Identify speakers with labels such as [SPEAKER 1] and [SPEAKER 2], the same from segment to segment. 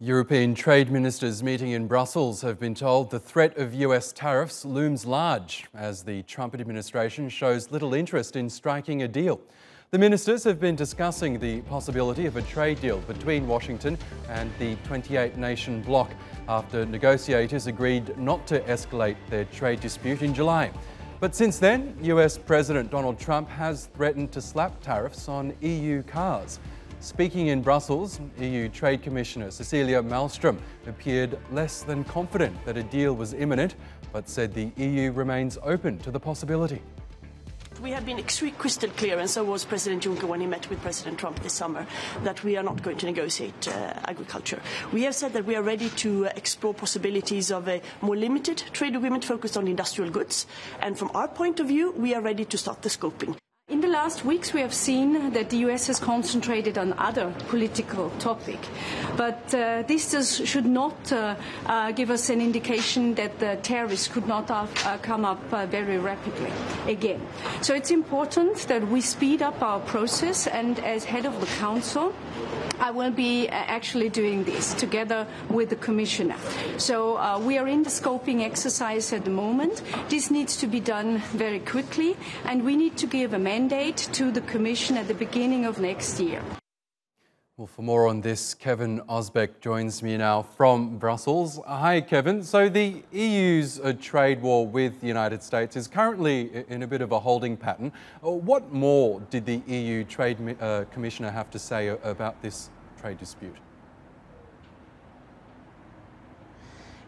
[SPEAKER 1] European trade ministers meeting in Brussels have been told the threat of US tariffs looms large as the Trump administration shows little interest in striking a deal. The ministers have been discussing the possibility of a trade deal between Washington and the 28-nation bloc after negotiators agreed not to escalate their trade dispute in July. But since then, US President Donald Trump has threatened to slap tariffs on EU cars. Speaking in Brussels, EU Trade Commissioner Cecilia Malmström appeared less than confident that a deal was imminent, but said the EU remains open to the possibility.
[SPEAKER 2] We have been extremely crystal clear, and so was President Juncker when he met with President Trump this summer, that we are not going to negotiate agriculture. We have said that we are ready to explore possibilities of a more limited trade agreement focused on industrial goods, and from our point of view, we are ready to start the scoping.
[SPEAKER 3] In the last weeks, we have seen that the US has concentrated on other political topics. But this should not give us an indication that the tariffs could not come up very rapidly again. So it's important that we speed up our process, and as head of the Council, I will be actually doing this together with the Commissioner. So we are in the scoping exercise at the moment. This needs to be done very quickly, and we need to give a mandate to the Commission at the beginning of next year.
[SPEAKER 1] Well, for more on this, Kevin Ozebek joins me now from Brussels. Hi, Kevin. So the EU's trade war with the United States is currently in a bit of a holding pattern. What more did the EU Trade Commissioner have to say about this trade dispute?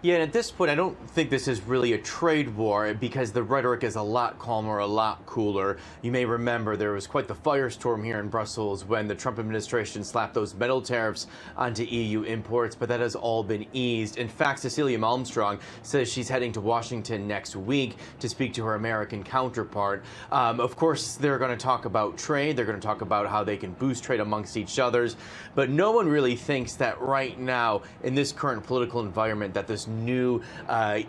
[SPEAKER 4] Yeah, and at this point, I don't think this is really a trade war because the rhetoric is a lot calmer, a lot cooler. You may remember there was quite the firestorm here in Brussels when the Trump administration slapped those metal tariffs onto EU imports, but that has all been eased. In fact, Cecilia Malmström says she's heading to Washington next week to speak to her American counterpart. Of course, they're going to talk about trade. They're going to talk about how they can boost trade amongst each others. But no one really thinks that right now, in this current political environment, that this new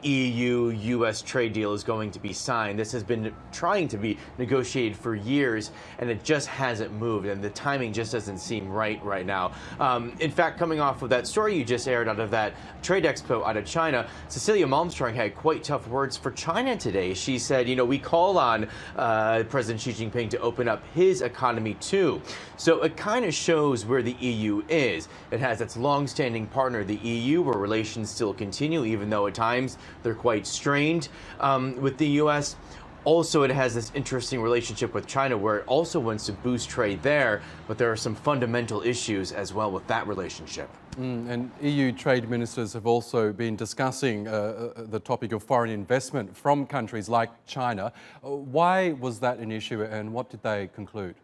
[SPEAKER 4] EU-US trade deal is going to be signed. This has been trying to be negotiated for years, and it just hasn't moved, and the timing just doesn't seem right now. In fact, coming off of that story you just aired out of that trade expo out of China, Cecilia Malmström had quite tough words for China today. She said, you know, we call on President Xi Jinping to open up his economy too. So it kind of shows where the EU is. It has its long-standing partner, the EU, where relations still continue, even though at times they're quite strained with the U.S. Also, it has this interesting relationship with China where it also wants to boost trade there, but there are some fundamental issues as well with that relationship.
[SPEAKER 1] And EU trade ministers have also been discussing the topic of foreign investment from countries like China. Why was that an issue, and what did they conclude?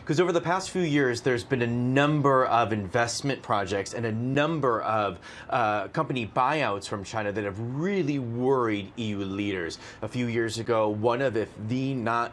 [SPEAKER 4] Because over the past few years, there's been a number of investment projects and a number of company buyouts from China that have really worried EU leaders. A few years ago, one of, if the not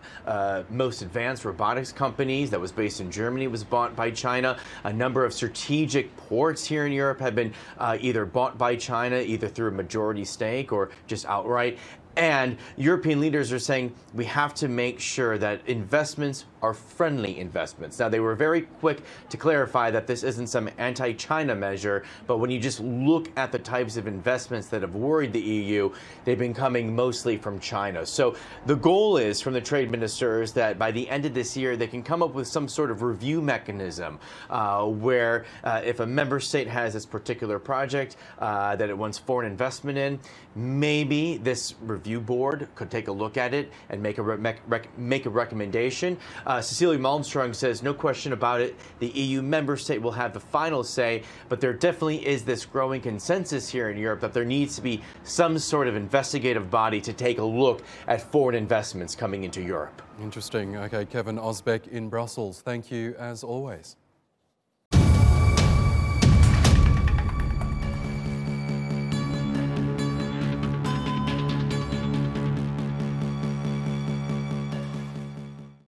[SPEAKER 4] most advanced robotics companies that was based in Germany was bought by China. A number of strategic ports here in Europe have been either bought by China, either through a majority stake or just outright. And European leaders are saying we have to make sure that investments are friendly investments. Now, they were very quick to clarify that this isn't some anti-China measure, but when you just look at the types of investments that have worried the EU, they've been coming mostly from China. So the goal is from the trade ministers that by the end of this year, they can come up with some sort of review mechanism where if a member state has this particular project that it wants foreign investment in, maybe this review board could take a look at it and make a recommendation. Cecilia Malmström says, no question about it, the EU member state will have the final say, but there definitely is this growing consensus here in Europe that there needs to be some sort of investigative body to take a look at foreign investments coming into Europe.
[SPEAKER 1] Interesting. Okay, Kevin Ozebek in Brussels. Thank you as always.